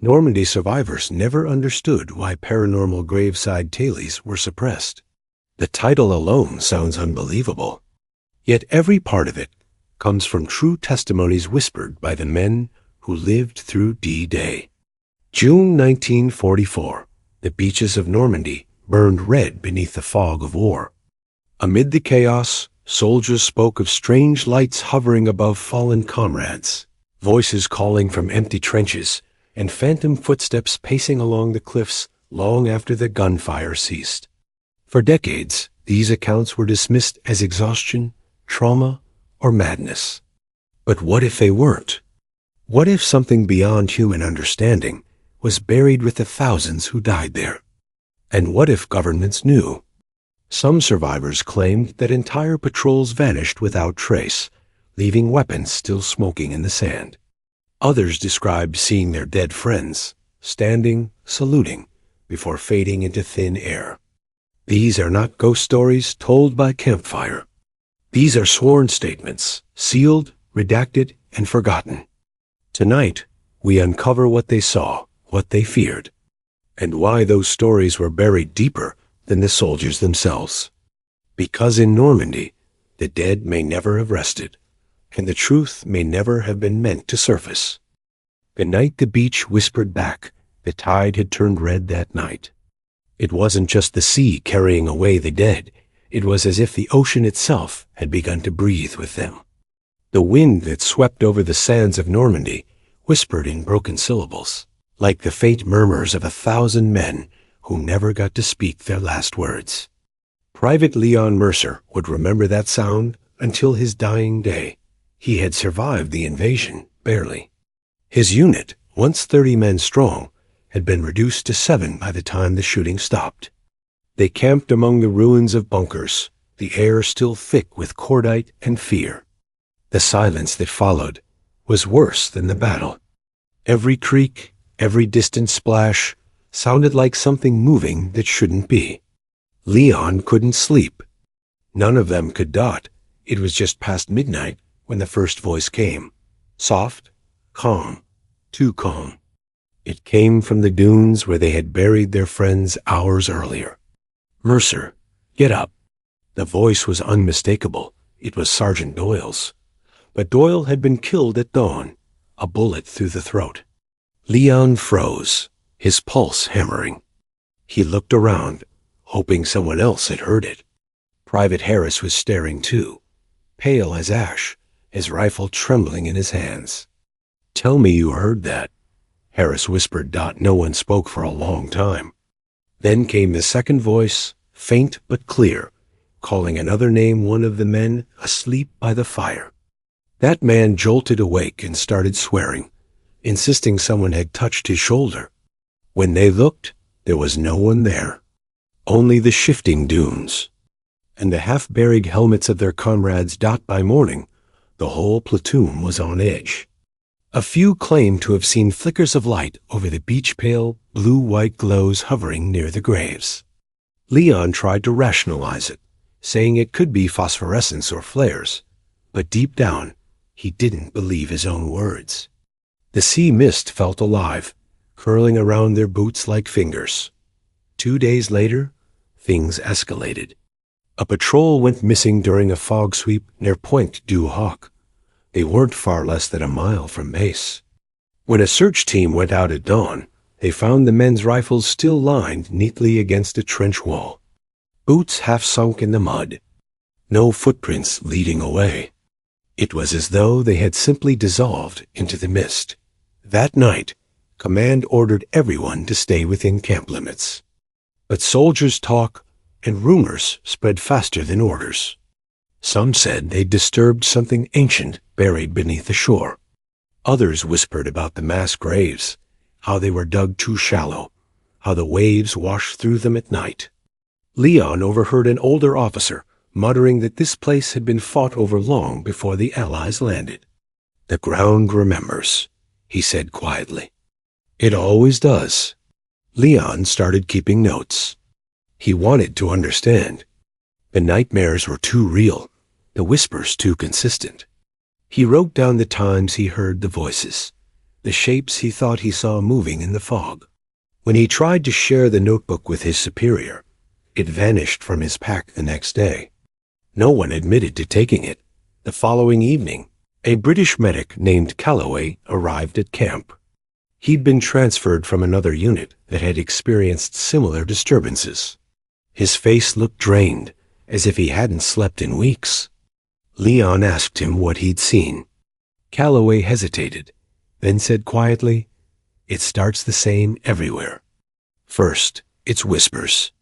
Normandy survivors never understood why Paranormal Graveside tales were suppressed. The title alone sounds unbelievable. Yet every part of it comes from true testimonies whispered by the men who lived through D-Day. June 1944, the beaches of Normandy burned red beneath the fog of war. Amid the chaos, soldiers spoke of strange lights hovering above fallen comrades, voices calling from empty trenches, and phantom footsteps pacing along the cliffs long after the gunfire ceased. For decades, these accounts were dismissed as exhaustion, trauma, or madness. But what if they weren't? What if something beyond human understanding was buried with the thousands who died there? And what if governments knew? Some survivors claimed that entire patrols vanished without trace, leaving weapons still smoking in the sand. Others described seeing their dead friends, standing, saluting, before fading into thin air. These are not ghost stories told by campfire. These are sworn statements, sealed, redacted, and forgotten. Tonight, we uncover what they saw, what they feared, and why those stories were buried deeper than the soldiers themselves. Because in Normandy, the dead may never have rested, and the truth may never have been meant to surface. The night the beach whispered back, the tide had turned red that night. It wasn't just the sea carrying away the dead. It was as if the ocean itself had begun to breathe with them. The wind that swept over the sands of Normandy whispered in broken syllables, like the faint murmurs of 1,000 men who never got to speak their last words. Private Leon Mercer would remember that sound until his dying day. He had survived the invasion, barely. His unit, once 30 men strong, had been reduced to 7 by the time the shooting stopped. They camped among the ruins of bunkers, the air still thick with cordite and fear. The silence that followed was worse than the battle. Every creak, every distant splash, sounded like something moving that shouldn't be. Leon couldn't sleep. None of them could dot. It was just past midnight when the first voice came. Soft, calm, too calm. It came from the dunes where they had buried their friends hours earlier. "Mercer, get up." The voice was unmistakable. It was Sergeant Doyle's. But Doyle had been killed at dawn, a bullet through the throat. Leon froze, his pulse hammering. He looked around, hoping someone else had heard it. Private Harris was staring too, pale as ash, his rifle trembling in his hands. "Tell me you heard that," Harris whispered. No one spoke for a long time. Then came the second voice, faint but clear, calling another name, one of the men asleep by the fire. That man jolted awake and started swearing, insisting someone had touched his shoulder. When they looked, there was no one there, only the shifting dunes, and the half-buried helmets of their comrades. By morning, the whole platoon was on edge. A few claimed to have seen flickers of light over the beach-pale, blue-white glows hovering near the graves. Leon tried to rationalize it, saying it could be phosphorescence or flares, but deep down, he didn't believe his own words. The sea mist felt alive, curling around their boots like fingers. 2 days later, things escalated. A patrol went missing during a fog sweep near Pointe du Hoc. They weren't far less than a mile from base. When a search team went out at dawn, they found the men's rifles still lined neatly against a trench wall. Boots half sunk in the mud. No footprints leading away. It was as though they had simply dissolved into the mist. That night, command ordered everyone to stay within camp limits. But soldiers' talk and rumors spread faster than orders. Some said they'd disturbed something ancient buried beneath the shore. Others whispered about the mass graves, how they were dug too shallow, how the waves washed through them at night. Leon overheard an older officer muttering that this place had been fought over long before the Allies landed. "The ground remembers," he said quietly. "It always does." Leon started keeping notes. He wanted to understand. The nightmares were too real, the whispers too consistent. He wrote down the times he heard the voices, the shapes he thought he saw moving in the fog. When he tried to share the notebook with his superior, it vanished from his pack the next day. No one admitted to taking it. The following evening, a British medic named Calloway arrived at camp. He'd been transferred from another unit that had experienced similar disturbances. His face looked drained, as if he hadn't slept in weeks. Leon asked him what he'd seen. Calloway hesitated, then said quietly, "It starts the same everywhere. First, it's whispers.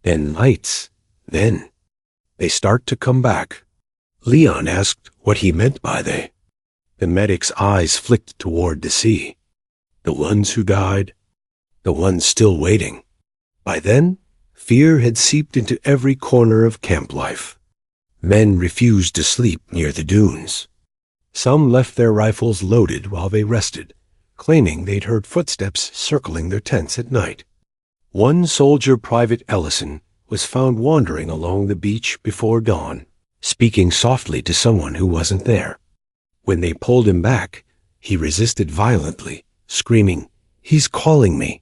Then lights. Then they start to come back." Leon asked what he meant by they. The medic's eyes flicked toward the sea. The ones who died, the ones still waiting. By then, fear had seeped into every corner of camp life. Men refused to sleep near the dunes. Some left their rifles loaded while they rested, claiming they'd heard footsteps circling their tents at night. One soldier, Private Ellison, was found wandering along the beach before dawn, speaking softly to someone who wasn't there. When they pulled him back, he resisted violently, screaming, "He's calling me."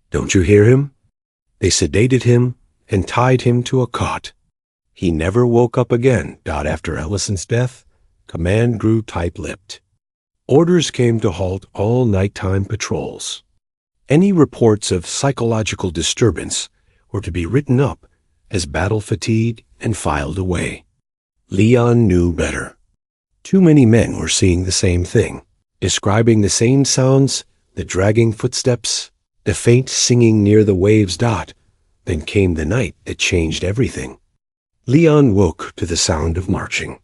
"Don't you hear him?" They sedated him and tied him to a cot. He never woke up again. After Ellison's death, command grew tight-lipped. Orders came to halt all nighttime patrols. Any reports of psychological disturbance were to be written up as battle fatigue and filed away. Leon knew better. Too many men were seeing the same thing, describing the same sounds, the dragging footsteps, the faint singing near the waves. Then came the night that changed everything. Leon woke to the sound of marching.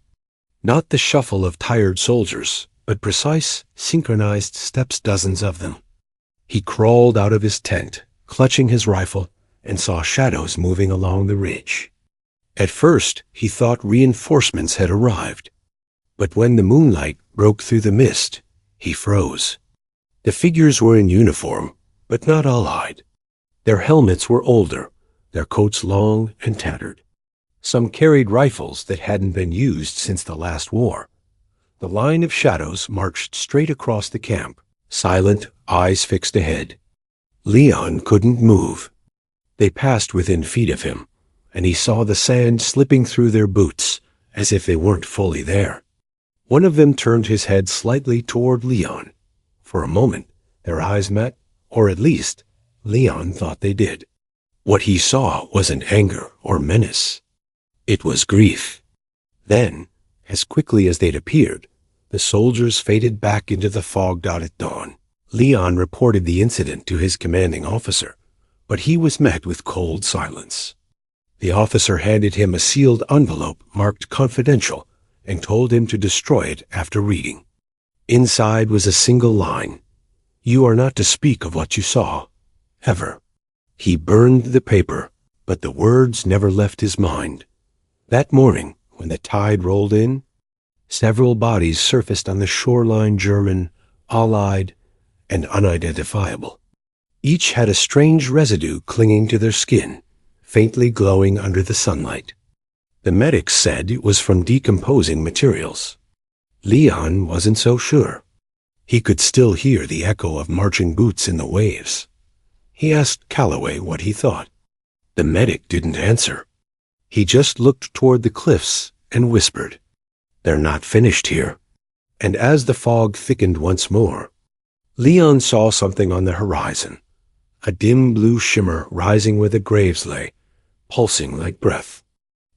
Not the shuffle of tired soldiers, but precise, synchronized steps, dozens of them. He crawled out of his tent, clutching his rifle, and saw shadows moving along the ridge. At first, he thought reinforcements had arrived. But when the moonlight broke through the mist, he froze. The figures were in uniform, but not allied. Their helmets were older, their coats long and tattered. Some carried rifles that hadn't been used since the last war. The line of shadows marched straight across the camp, silent, eyes fixed ahead. Leon couldn't move. They passed within feet of him, and he saw the sand slipping through their boots, as if they weren't fully there. One of them turned his head slightly toward Leon. For a moment, their eyes met, or at least, Leon thought they did. What he saw wasn't anger or menace. It was grief. Then, as quickly as they'd appeared, the soldiers faded back into the fog. At dawn, Leon reported the incident to his commanding officer, but he was met with cold silence. The officer handed him a sealed envelope marked confidential and told him to destroy it after reading. Inside was a single line: "You are not to speak of what you saw, ever." He burned the paper, but the words never left his mind. That morning, when the tide rolled in, several bodies surfaced on the shoreline, German, Allied, and unidentifiable. Each had a strange residue clinging to their skin, faintly glowing under the sunlight. The medics said it was from decomposing materials. Leon wasn't so sure. He could still hear the echo of marching boots in the waves. He asked Calloway what he thought. The medic didn't answer. He just looked toward the cliffs and whispered, "They're not finished here." And as the fog thickened once more, Leon saw something on the horizon, a dim blue shimmer rising where the graves lay, pulsing like breath.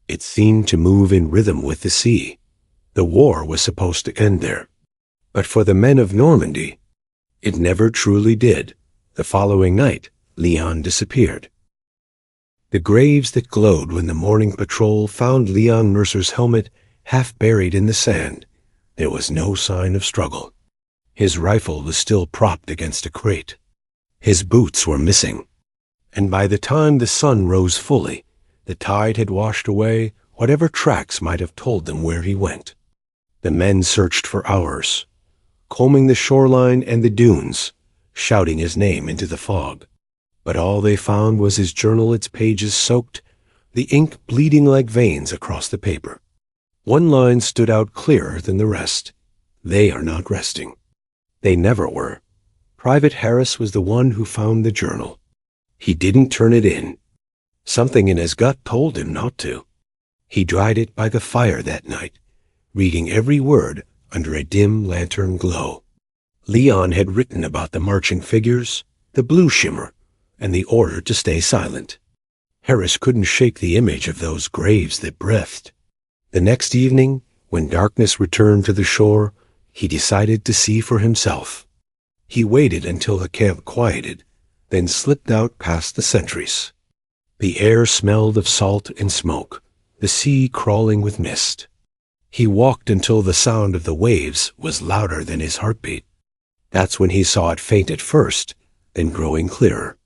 It seemed to move in rhythm with the sea. The war was supposed to end there. But for the men of Normandy, it never truly did. The following night, Leon disappeared. The graves that glowed when the morning patrol found Leon Mercer's helmet half buried in the sand. There was no sign of struggle. His rifle was still propped against a crate. His boots were missing. And by the time the sun rose fully, the tide had washed away whatever tracks might have told them where he went. The men searched for hours, combing the shoreline and the dunes, shouting his name into the fog. But all they found was his journal, its pages soaked, the ink bleeding like veins across the paper. One line stood out clearer than the rest: "They are not resting." They never were. Private Harris was the one who found the journal. He didn't turn it in. Something in his gut told him not to. He dried it by the fire that night, reading every word under a dim lantern glow. Leon had written about the marching figures, the blue shimmer, and the order to stay silent. Harris couldn't shake the image of those graves that breathed. The next evening, when darkness returned to the shore, he decided to see for himself. He waited until the camp quieted, then slipped out past the sentries. The air smelled of salt and smoke, the sea crawling with mist. He walked until the sound of the waves was louder than his heartbeat. That's when he saw it faint at first, then growing clearer.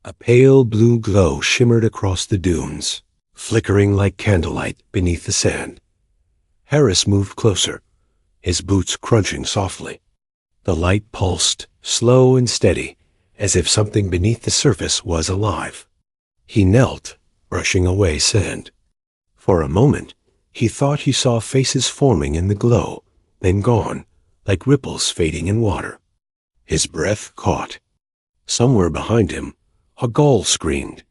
A pale blue glow shimmered across the dunes, flickering like candlelight beneath the sand. Harris moved closer, his boots crunching softly. The light pulsed, slow and steady, as if something beneath the surface was alive. He knelt, brushing away sand. For a moment, he thought he saw faces forming in the glow, then gone, like ripples fading in water. His breath caught. Somewhere behind him, a gull screamed,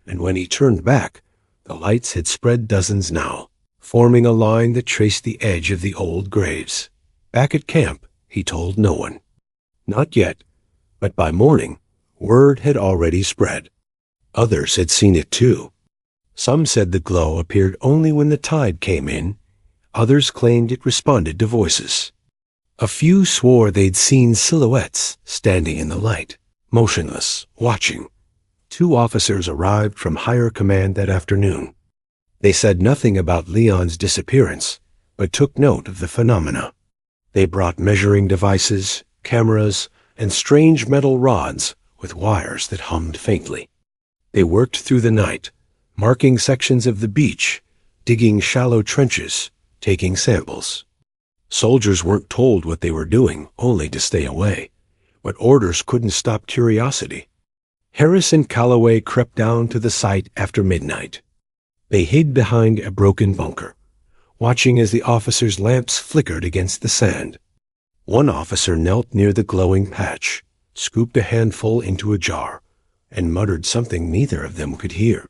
and when he turned back, the lights had spread dozens now, forming a line that traced the edge of the old graves. Back at camp, he told no one. Not yet, but by morning, word had already spread. Others had seen it too. Some said the glow appeared only when the tide came in. Others claimed it responded to voices. A few swore they'd seen silhouettes standing in the light, motionless, watching. 2 officers arrived from higher command that afternoon. They said nothing about Leon's disappearance, but took note of the phenomena. They brought measuring devices, cameras, and strange metal rods with wires that hummed faintly. They worked through the night, marking sections of the beach, digging shallow trenches, taking samples. Soldiers weren't told what they were doing, only to stay away, but orders couldn't stop curiosity. Harris and Calloway crept down to the site after midnight. They hid behind a broken bunker, watching as the officers' lamps flickered against the sand. One officer knelt near the glowing patch, scooped a handful into a jar, and muttered something neither of them could hear.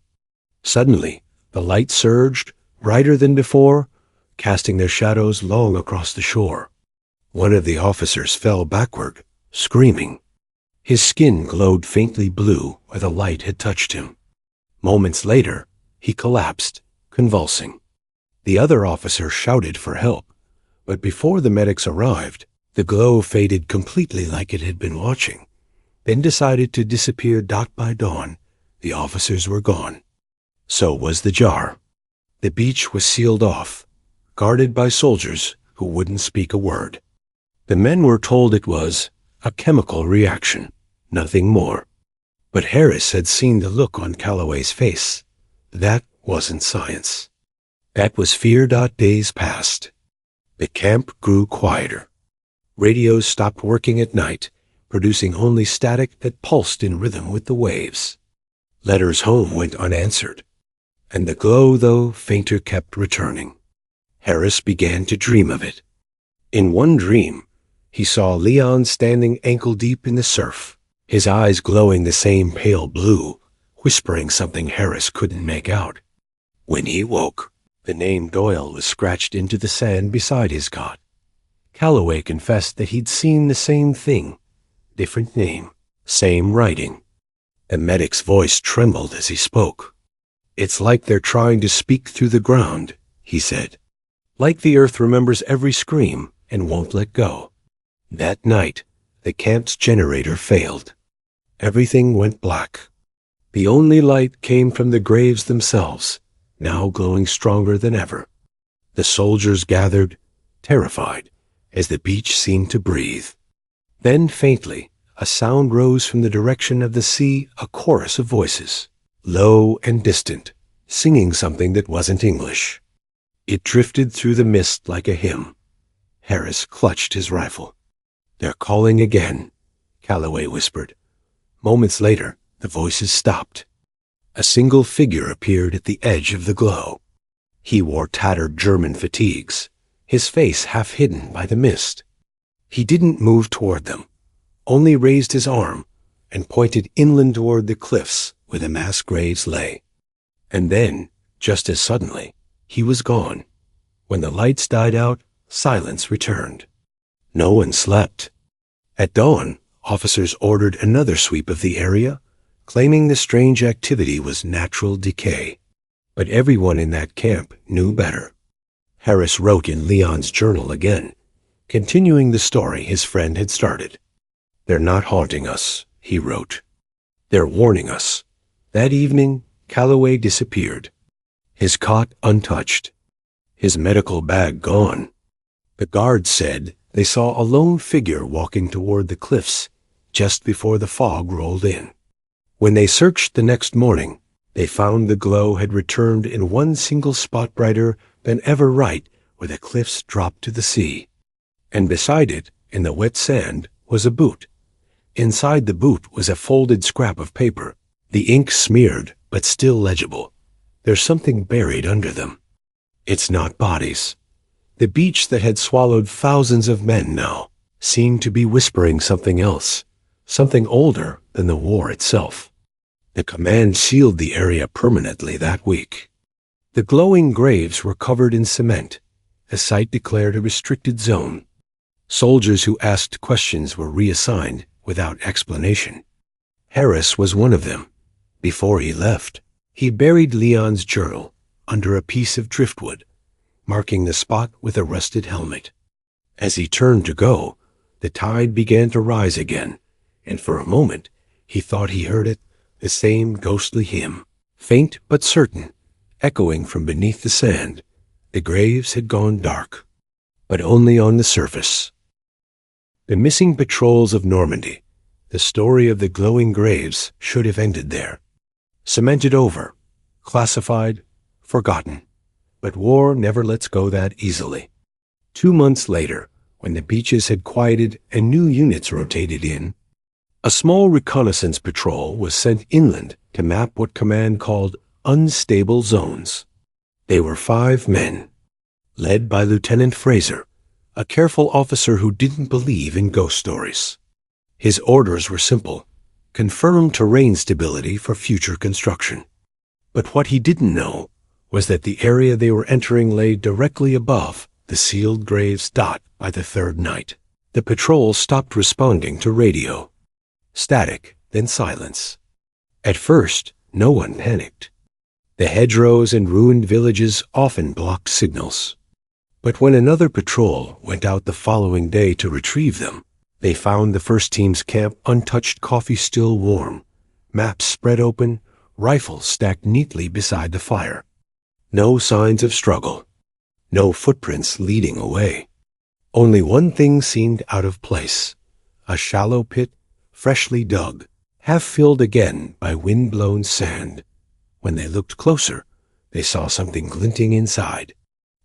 Suddenly, the light surged, brighter than before, casting their shadows long across the shore. One of the officers fell backward, screaming. His skin glowed faintly blue where the light had touched him. Moments later, he collapsed, convulsing. The other officer shouted for help, but before the medics arrived, the glow faded completely like it had been watching, then decided to disappear dot by dawn. The officers were gone. So was the jar. The beach was sealed off, guarded by soldiers who wouldn't speak a word. The men were told it was a chemical reaction, nothing more. But Harris had seen the look on Calloway's face. That wasn't science. That was fear. Days passed. The camp grew quieter. Radios stopped working at night, producing only static that pulsed in rhythm with the waves. Letters home went unanswered, and the glow, though fainter, kept returning. Harris began to dream of it. In one dream, he saw Leon standing ankle-deep in the surf, his eyes glowing the same pale blue, whispering something Harris couldn't make out. When he woke, the name Doyle was scratched into the sand beside his cot. Calloway confessed that he'd seen the same thing, different name, same writing. The medic's voice trembled as he spoke. "It's like they're trying to speak through the ground," he said. "Like the earth remembers every scream and won't let go." That night, the camp's generator failed. Everything went black. The only light came from the graves themselves, now glowing stronger than ever. The soldiers gathered, terrified, as the beach seemed to breathe. Then faintly, a sound rose from the direction of the sea, a chorus of voices, low and distant, singing something that wasn't English. It drifted through the mist like a hymn. Harris clutched his rifle. "They're calling again," Calloway whispered. Moments later, the voices stopped. A single figure appeared at the edge of the glow. He wore tattered German fatigues, his face half hidden by the mist. He didn't move toward them, only raised his arm and pointed inland toward the cliffs where the mass graves lay. And then, just as suddenly, he was gone. When the lights died out, silence returned. No one slept. At dawn, officers ordered another sweep of the area, claiming the strange activity was natural decay. But everyone in that camp knew better. Harris wrote in Leon's journal again, continuing the story his friend had started. "They're not haunting us," he wrote. "They're warning us." That evening, Calloway disappeared. His cot untouched. His medical bag gone. The guards said they saw a lone figure walking toward the cliffs just before the fog rolled in. When they searched the next morning, they found the glow had returned in one single spot brighter than ever right where the cliffs dropped to the sea. And beside it, in the wet sand, was a boot. Inside the boot was a folded scrap of paper, the ink smeared but still legible. There's something buried under them. It's not bodies. The beach that had swallowed thousands of men now seemed to be whispering something else, something older than the war itself. The command sealed the area permanently that week. The glowing graves were covered in cement, a site declared a restricted zone. Soldiers who asked questions were reassigned without explanation. Harris was one of them. Before he left, he buried Leon's journal under a piece of driftwood, marking the spot with a rusted helmet. As he turned to go, the tide began to rise again, and for a moment he thought he heard it, the same ghostly hymn, faint but certain, echoing from beneath the sand. The graves had gone dark, but only on the surface. The missing patrols of Normandy, the story of the glowing graves, should have ended there. Cemented over, classified, forgotten. But war never lets go that easily. 2 months later, when the beaches had quieted and new units rotated in, a small reconnaissance patrol was sent inland to map what command called unstable zones. They were 5 men, led by Lieutenant Fraser, a careful officer who didn't believe in ghost stories. His orders were simple: confirm terrain stability for future construction. But what he didn't know was that the area they were entering lay directly above the sealed graves dot by the third night. The patrol stopped responding to radio. Static, then silence. At first, no one panicked. The hedgerows and ruined villages often blocked signals. But when another patrol went out the following day to retrieve them, they found the first team's camp untouched, coffee still warm, maps spread open, rifles stacked neatly beside the fire. No signs of struggle. No footprints leading away. Only one thing seemed out of place: a shallow pit, freshly dug, half filled again by wind-blown sand. When they looked closer, they saw something glinting inside.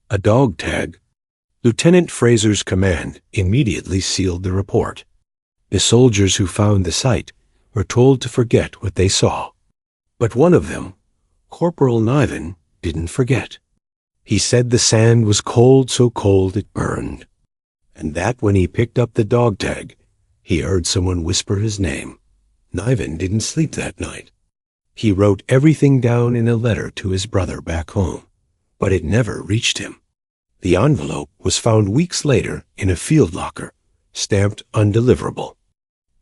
A dog tag. Lieutenant Fraser's command immediately sealed the report. The soldiers who found the site were told to forget what they saw. But one of them, Corporal Niven, didn't forget. He said the sand was cold, so cold it burned. And that when he picked up the dog tag, he heard someone whisper his name. Niven didn't sleep that night. He wrote everything down in a letter to his brother back home, but it never reached him. The envelope was found weeks later in a field locker, stamped undeliverable.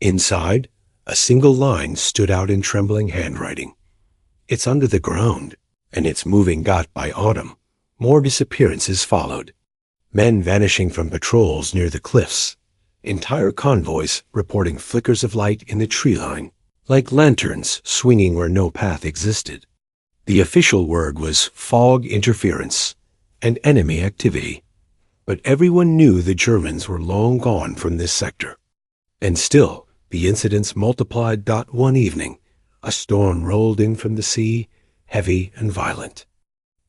Inside, a single line stood out in trembling handwriting. "It's under the ground, and it's moving got by autumn." More disappearances followed. Men vanishing from patrols near the cliffs. Entire convoys reporting flickers of light in the tree line, like lanterns swinging where no path existed. The official word was fog interference and enemy activity. But everyone knew the Germans were long gone from this sector. And still, the incidents multiplied. One evening, a storm rolled in from the sea, heavy and violent.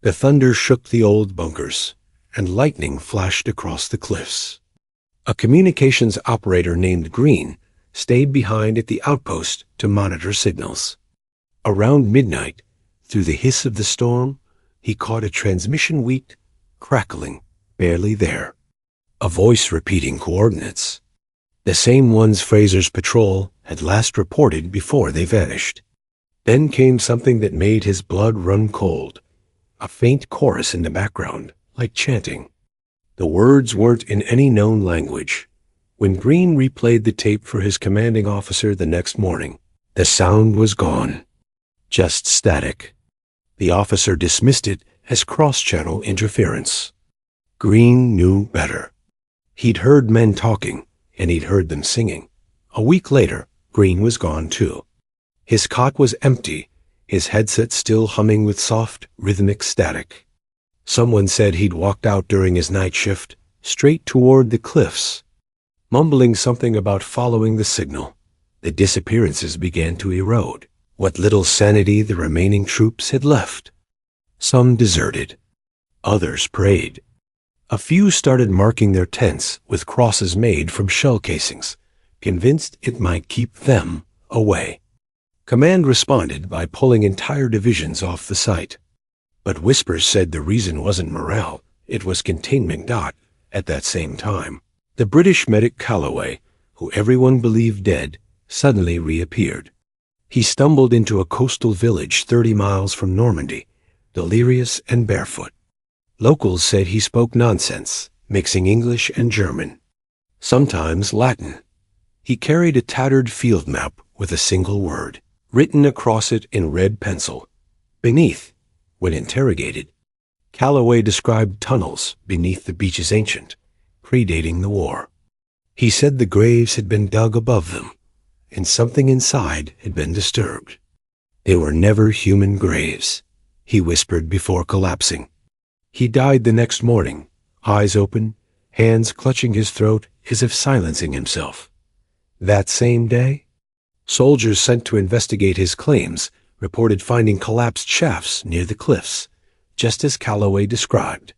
The thunder shook the old bunkers, and lightning flashed across the cliffs. A communications operator named Green stayed behind at the outpost to monitor signals. Around midnight, through the hiss of the storm, he caught a transmission wheat, crackling, barely there. A voice repeating coordinates. the same ones Fraser's patrol had last reported before they vanished. Then came something that made his blood run cold, a faint chorus in the background, like chanting. The words weren't in any known language. When Green replayed the tape for his commanding officer the next morning, the sound was gone. Just static. The officer dismissed it as cross-channel interference. Green knew better. He'd heard men talking, and he'd heard them singing. A week later, Green was gone too. His cot was empty, his headset still humming with soft, rhythmic static. Someone said he'd walked out during his night shift, straight toward the cliffs. Mumbling something about following the signal, the disappearances began to erode what little sanity the remaining troops had left. Some deserted. Others prayed. A few started marking their tents with crosses made from shell casings, convinced it might keep them away. Command responded by pulling entire divisions off the site. But whispers said the reason wasn't morale, it was containment. At that same time, the British medic Calloway, who everyone believed dead, suddenly reappeared. He stumbled into a coastal village 30 miles from Normandy, delirious and barefoot. Locals said he spoke nonsense, mixing English and German, sometimes Latin. He carried a tattered field map with a single word, written across it in red pencil. Beneath, when interrogated, Calloway described tunnels beneath the beach's ancient, predating the war. He said the graves had been dug above them, and something inside had been disturbed. They were never human graves, he whispered before collapsing. He died the next morning, eyes open, hands clutching his throat as if silencing himself. That same day, soldiers sent to investigate his claims reported finding collapsed shafts near the cliffs, just as Calloway described.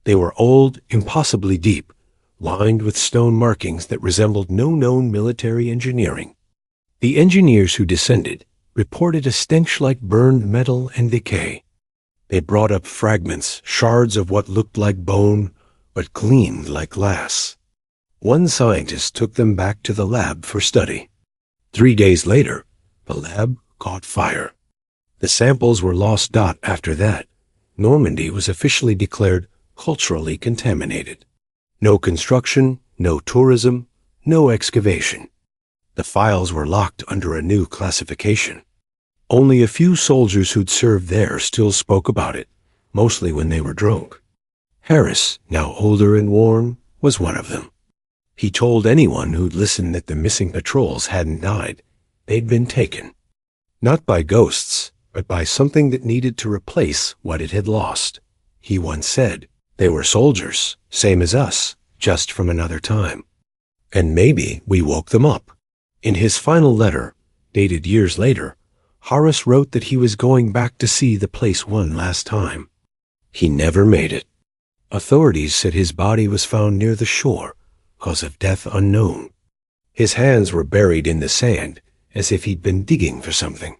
They were old, impossibly deep, lined with stone markings that resembled no known military engineering. The engineers who descended reported a stench like burned metal and decay. They brought up fragments, shards of what looked like bone, but gleamed like glass. One scientist took them back to the lab for study. 3 days later, the lab caught fire. The samples were lost. After that, Normandy was officially declared culturally contaminated. No construction, no tourism, no excavation. The files were locked under a new classification. Only a few soldiers who'd served there still spoke about it, mostly when they were drunk. Harris, now older and worn, was one of them. He told anyone who'd listened that the missing patrols hadn't died. They'd been taken. Not by ghosts, but by something that needed to replace what it had lost. He once said, they were soldiers, same as us, just from another time. And maybe we woke them up. In his final letter, dated years later, Horace wrote that he was going back to see the place one last time. He never made it. Authorities said his body was found near the shore, cause of death unknown. His hands were buried in the sand, as if he'd been digging for something.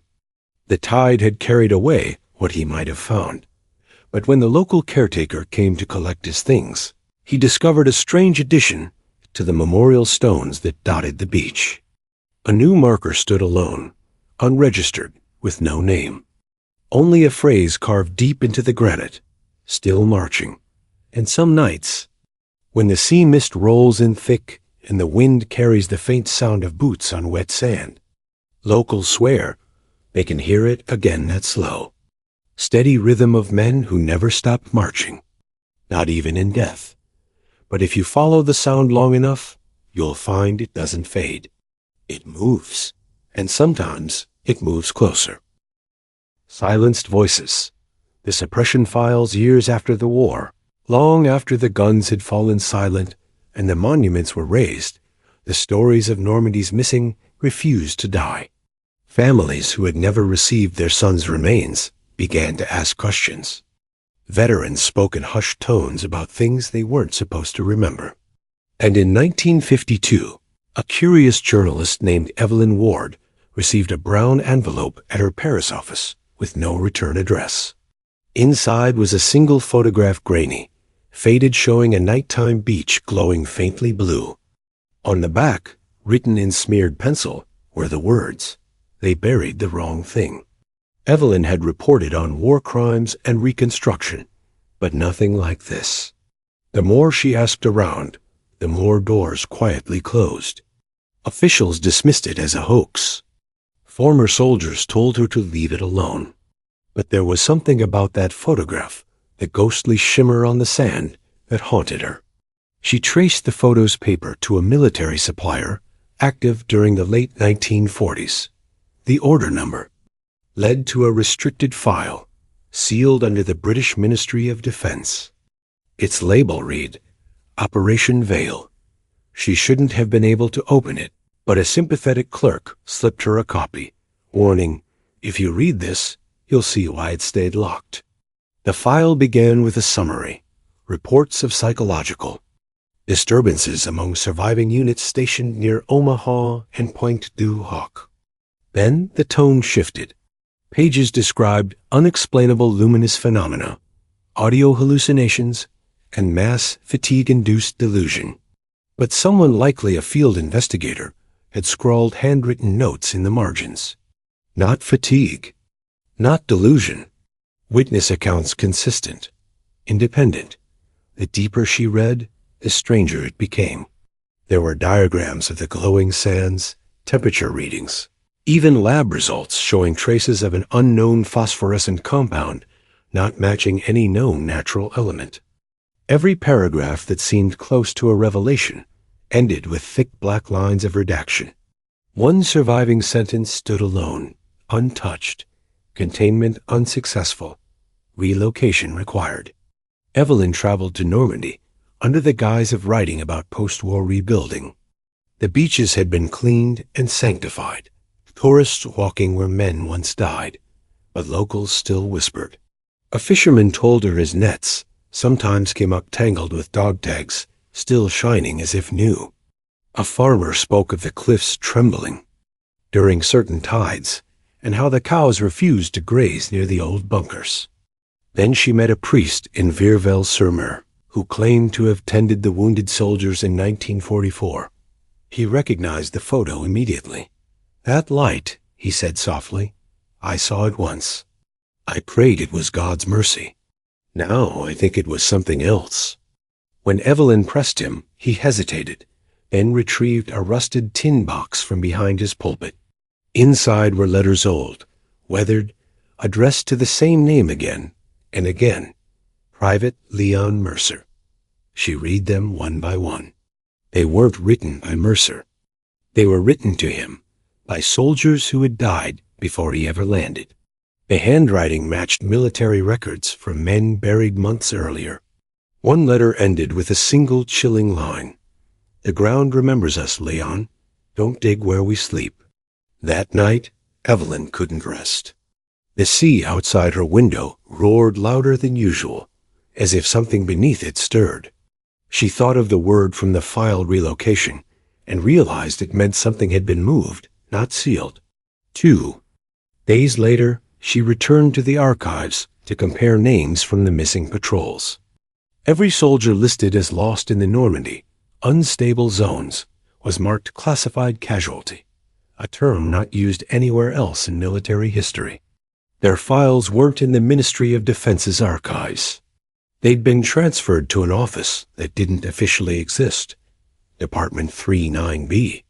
The tide had carried away what he might have found. But when the local caretaker came to collect his things, he discovered a strange addition to the memorial stones that dotted the beach. A new marker stood alone, unregistered, with no name. Only a phrase carved deep into the granite, still marching. And some nights, when the sea mist rolls in thick and the wind carries the faint sound of boots on wet sand, locals swear they can hear it again that slow, steady rhythm of men who never stop marching, not even in death. But if you follow the sound long enough, you'll find it doesn't fade. It moves, and sometimes it moves closer. Silenced voices, the suppression files years after the war, long after the guns had fallen silent and the monuments were raised, the stories of Normandy's missing refused to die. Families who had never received their sons' remains began to ask questions. Veterans spoke in hushed tones about things they weren't supposed to remember. And in 1952, a curious journalist named Evelyn Ward received a brown envelope at her Paris office with no return address. Inside was a single photograph, grainy, faded, showing a nighttime beach glowing faintly blue. On the back Written in smeared pencil were the words, "They buried the wrong thing." Evelyn had reported on war crimes and reconstruction, but nothing like this. The more she asked around, the more doors quietly closed. Officials dismissed it as a hoax. Former soldiers told her to leave it alone. But there was something about that photograph, the ghostly shimmer on the sand, that haunted her. She traced the photo's paper to a military supplier active during the late 1940s. The order number led to a restricted file, sealed under the British Ministry of Defense. Its label read, Operation Veil. She shouldn't have been able to open it, but a sympathetic clerk slipped her a copy, warning, "If you read this, you'll see why it stayed locked." The file began with a summary, reports of psychological disturbances among surviving units stationed near Omaha and Pointe du Hoc. Then the tone shifted. Pages described unexplainable luminous phenomena, audio hallucinations, and mass fatigue-induced delusion. But someone, likely a field investigator, had scrawled handwritten notes in the margins. Not fatigue, not delusion. Witness accounts consistent, independent. The deeper she read, the stranger it became. There were diagrams of the glowing sands, temperature readings, even lab results showing traces of an unknown phosphorescent compound not matching any known natural element. Every paragraph that seemed close to a revelation ended with thick black lines of redaction. One surviving sentence stood alone, untouched, containment unsuccessful, relocation required. Evelyn traveled to Normandy under the guise of writing about post-war rebuilding. The beaches had been cleaned and sanctified, tourists walking where men once died, but locals still whispered. A fisherman told her his nets sometimes came up tangled with dog tags, still shining as if new. A farmer spoke of the cliffs trembling during certain tides, and how the cows refused to graze near the old bunkers. Then she met a priest in Vierville-sur-Mer, who claimed to have tended the wounded soldiers in 1944. He recognized the photo immediately. "That light," he said softly, "I saw it once. I prayed it was God's mercy. Now I think it was something else." When Evelyn pressed him, he hesitated, then retrieved a rusted tin box from behind his pulpit. Inside were letters old, weathered, addressed to the same name again and again, Private Leon Mercer. She read them one by one. They weren't written by Mercer. They were written to him by soldiers who had died before he ever landed. The handwriting matched military records from men buried months earlier. One letter ended with a single chilling line. "The ground remembers us, Leon. Don't dig where we sleep." That night, Evelyn couldn't rest. The sea outside her window roared louder than usual, as if something beneath it stirred. She thought of the word from the file relocation and realized it meant something had been moved, not sealed. 2 days later, she returned to the archives to compare names from the missing patrols. Every soldier listed as lost in the Normandy, unstable zones, was marked classified casualty, a term not used anywhere else in military history. Their files weren't in the Ministry of Defense's archives. They'd been transferred to an office that didn't officially exist, Department 39B.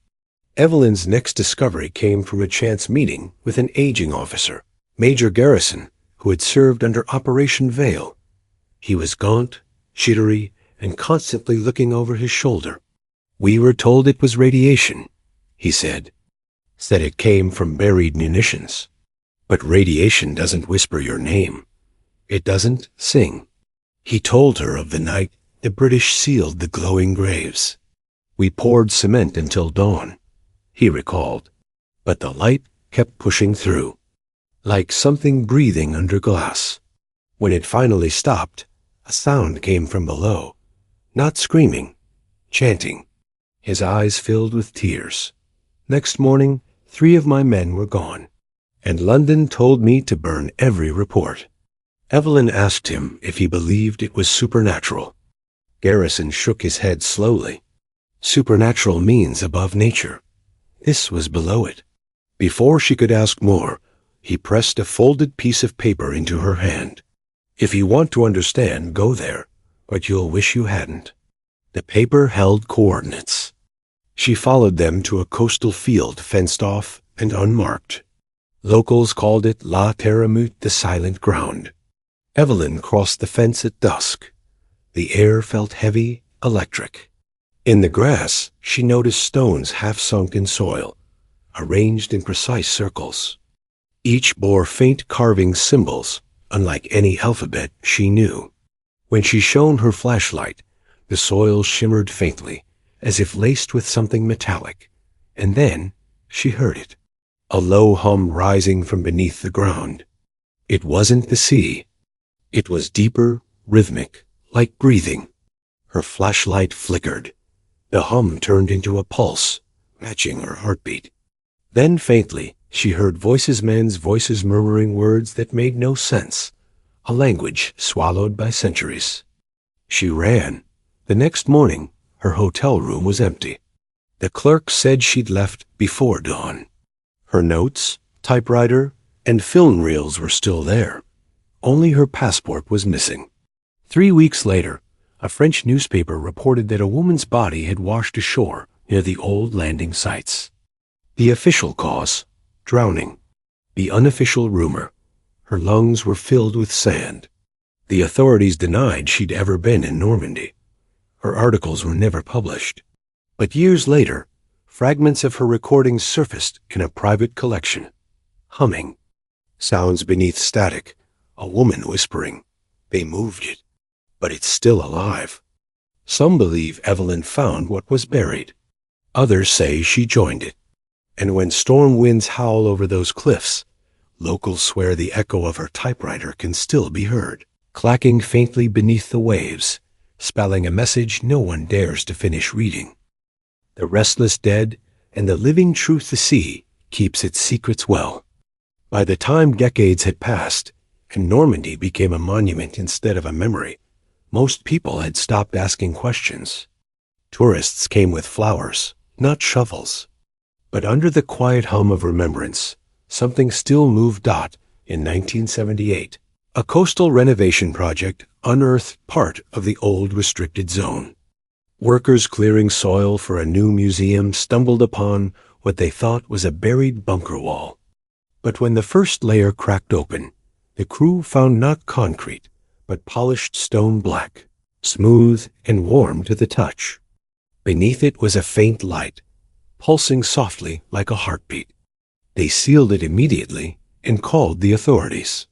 Evelyn's next discovery came from a chance meeting with an aging officer, Major Garrison, who had served under Operation Veil. He was gaunt, jittery, and constantly looking over his shoulder. "We were told it was radiation," he said. "Said it came from buried munitions. But radiation doesn't whisper your name. It doesn't sing." He told her of the night the British sealed the glowing graves. "We poured cement until dawn," he recalled, "but the light kept pushing through, like something breathing under glass. When it finally stopped, a sound came from below, not screaming, chanting." His eyes filled with tears. "Next morning, 3 of my men were gone, and London told me to burn every report." Evelyn asked him if he believed it was supernatural. Garrison shook his head slowly. Supernatural means above nature. This was below it. Before she could ask more, he pressed a folded piece of paper into her hand. If you want to understand, go there, but you'll wish you hadn't. The paper held coordinates. She followed them to a coastal field fenced off and unmarked. Locals called it La Terramute, the silent ground. Evelyn crossed the fence at dusk. The air felt heavy, electric. In the grass, she noticed stones half sunk in soil, arranged in precise circles. Each bore faint carving symbols, unlike any alphabet she knew. When she shone her flashlight, the soil shimmered faintly, as if laced with something metallic, and then she heard it, a low hum rising from beneath the ground. It wasn't the sea. It was deeper, rhythmic, like breathing. Her flashlight flickered. The hum turned into a pulse, matching her heartbeat. Then faintly, she heard men's voices murmuring words that made no sense, a language swallowed by centuries. She ran. The next morning, her hotel room was empty. The clerk said she'd left before dawn. Her notes, typewriter, and film reels were still there. Only her passport was missing. 3 weeks later, a French newspaper reported that a woman's body had washed ashore near the old landing sites. The official cause, drowning. The unofficial rumor, her lungs were filled with sand. The authorities denied she'd ever been in Normandy. Her articles were never published. But years later, fragments of her recordings surfaced in a private collection. Humming. Sounds beneath static. A woman whispering. They moved it, but it's still alive. Some believe Evelyn found what was buried. Others say she joined it. And when storm winds howl over those cliffs, locals swear the echo of her typewriter can still be heard, clacking faintly beneath the waves, spelling a message no one dares to finish reading. The restless dead and the living truth the sea keeps its secrets well. By the time decades had passed, and Normandy became a monument instead of a memory, most people had stopped asking questions. Tourists came with flowers, not shovels. But under the quiet hum of remembrance, something still moved. In 1978, a coastal renovation project unearthed part of the old restricted zone. Workers clearing soil for a new museum stumbled upon what they thought was a buried bunker wall. But when the first layer cracked open, the crew found not concrete, but polished stone black, smooth and warm to the touch. Beneath it was a faint light, pulsing softly like a heartbeat. They sealed it immediately and called the authorities.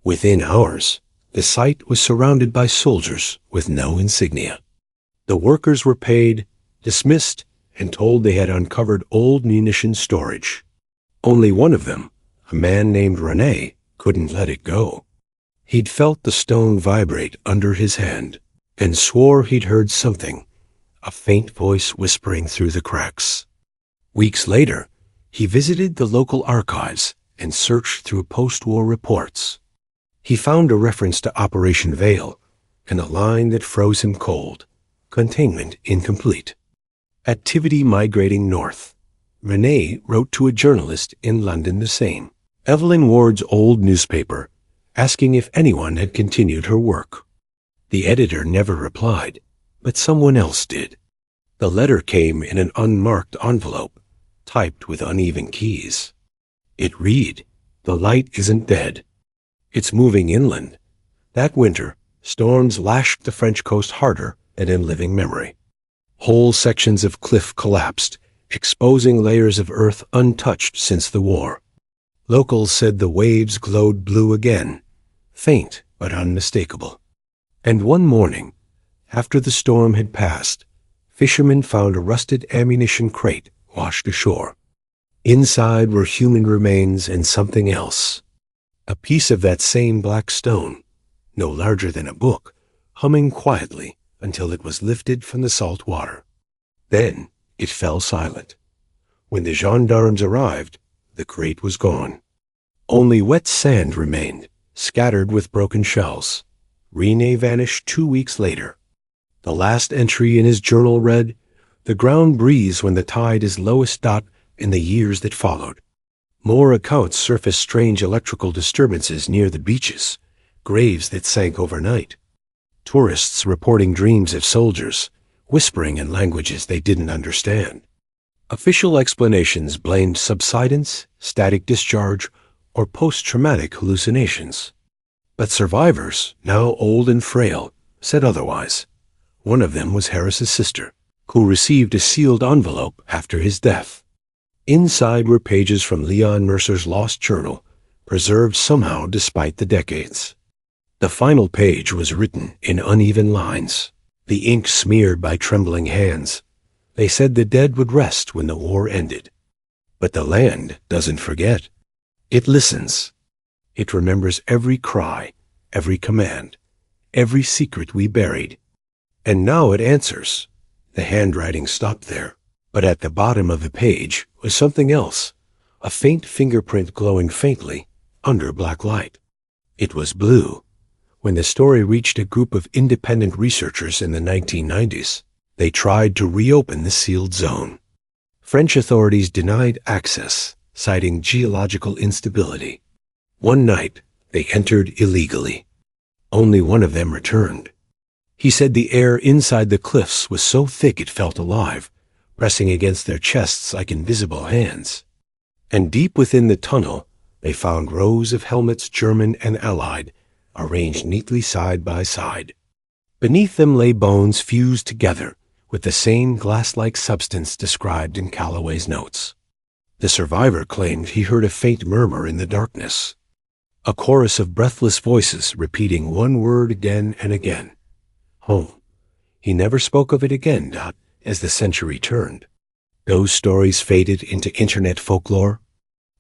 Within hours, the site was surrounded by soldiers with no insignia. The workers were paid, dismissed, and told they had uncovered old munition storage. Only one of them, a man named René, couldn't let it go. He'd felt the stone vibrate under his hand and swore he'd heard something, a faint voice whispering through the cracks. Weeks later, he visited the local archives and searched through post-war reports. He found a reference to Operation Veil and a line that froze him cold, containment incomplete. Activity migrating north. René wrote to a journalist in London the same. Evelyn Ward's old newspaper, asking if anyone had continued her work. The editor never replied, but someone else did. The letter came in an unmarked envelope, typed with uneven keys. It read, "The light isn't dead. It's moving inland." That winter, storms lashed the French coast harder than in living memory. Whole sections of cliff collapsed, exposing layers of earth untouched since the war. Locals said the waves glowed blue again, faint but unmistakable. And one morning, after the storm had passed, fishermen found a rusted ammunition crate washed ashore. Inside were human remains and something else. A piece of that same black stone, no larger than a book, humming quietly until it was lifted from the salt water. Then it fell silent. When the gendarmes arrived, the crate was gone. Only wet sand remained, scattered with broken shells. René vanished 2 weeks later. The last entry in his journal read, The ground breathes when the tide is lowest. In the years that followed, more accounts surfaced strange electrical disturbances near the beaches, graves that sank overnight, tourists reporting dreams of soldiers, whispering in languages they didn't understand. Official explanations blamed subsidence, static discharge, or post-traumatic hallucinations. But survivors, now old and frail, said otherwise. One of them was Harris's sister, who received a sealed envelope after his death. Inside were pages from Leon Mercer's lost journal, preserved somehow despite the decades. The final page was written in uneven lines, the ink smeared by trembling hands. They said the dead would rest when the war ended. But the land doesn't forget. It listens. It remembers every cry, every command, every secret we buried. And now it answers. The handwriting stopped there. But at the bottom of the page was something else, a faint fingerprint glowing faintly under black light. It was blue. When the story reached a group of independent researchers in the 1990s, they tried to reopen the sealed zone. French authorities denied access, citing geological instability. One night, they entered illegally. Only one of them returned. He said the air inside the cliffs was so thick it felt alive, pressing against their chests like invisible hands. And deep within the tunnel, they found rows of helmets, German and Allied, arranged neatly side by side. Beneath them lay bones fused together with the same glass-like substance described in Calloway's notes. The survivor claimed he heard a faint murmur in the darkness, a chorus of breathless voices repeating one word again and again. Home. He never spoke of it again, as the century turned. Those stories faded into internet folklore,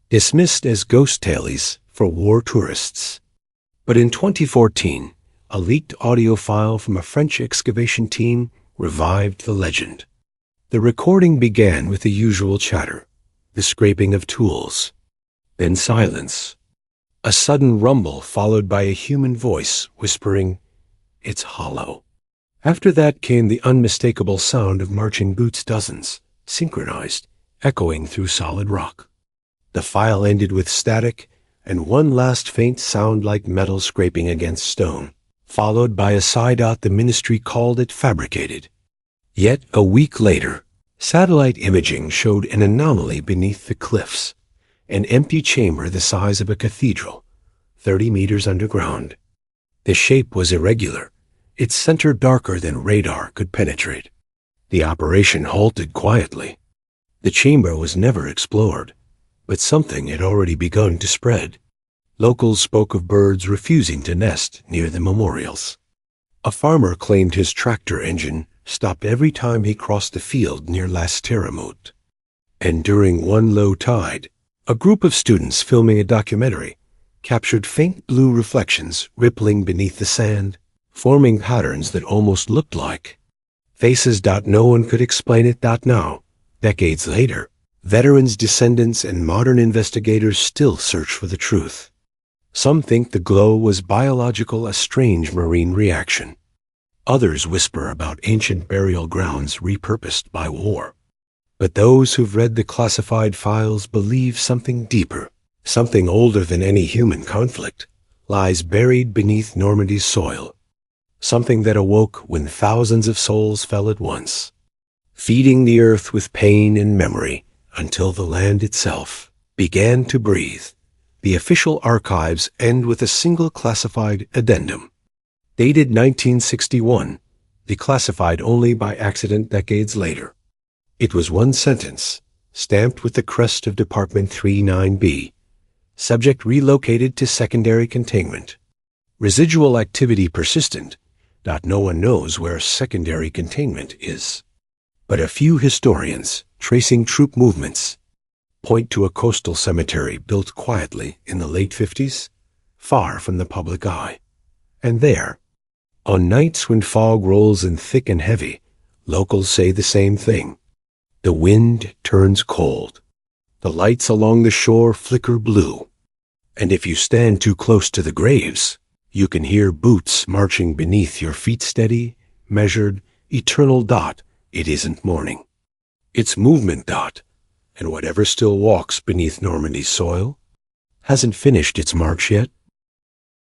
dismissed as ghost tales for war tourists. But in 2014, a leaked audio file from a French excavation team revived the legend. The recording began with the usual chatter, the scraping of tools, then silence. A sudden rumble followed by a human voice whispering, "It's hollow." After that came the unmistakable sound of marching boots, dozens, synchronized, echoing through solid rock. The file ended with static and one last faint sound like metal scraping against stone, followed by a sigh. The ministry called it fabricated. Yet a week later, satellite imaging showed an anomaly beneath the cliffs, an empty chamber the size of a cathedral, 30 meters underground. The shape was irregular, its center darker than radar could penetrate. The operation halted quietly. The chamber was never explored, but something had already begun to spread. Locals spoke of birds refusing to nest near the memorials. A farmer claimed his tractor engine stopped every time he crossed the field near Las Terremote. And during one low tide, a group of students filming a documentary captured faint blue reflections rippling beneath the sand, forming patterns that almost looked like faces. No one could explain it. Now, decades later, veterans, descendants, and modern investigators still search for the truth. Some think the glow was biological, a strange marine reaction. Others whisper about ancient burial grounds repurposed by war. But those who've read the classified files believe something deeper, something older than any human conflict, lies buried beneath Normandy's soil. Something that awoke when thousands of souls fell at once, feeding the earth with pain and memory until the land itself began to breathe. The official archives end with a single classified addendum, dated 1961, declassified only by accident decades later. It was one sentence, stamped with the crest of Department 39B, subject relocated to secondary containment. Residual activity persistent. No one knows where secondary containment is. But a few historians, tracing troop movements, point to a coastal cemetery built quietly in the late 50s, far from the public eye. And there, on nights when fog rolls in thick and heavy, locals say the same thing. The wind turns cold. The lights along the shore flicker blue. And if you stand too close to the graves, you can hear boots marching beneath your feet, steady, measured, eternal. It isn't morning. Its movement, Dot, and whatever still walks beneath Normandy's soil, hasn't finished its march yet.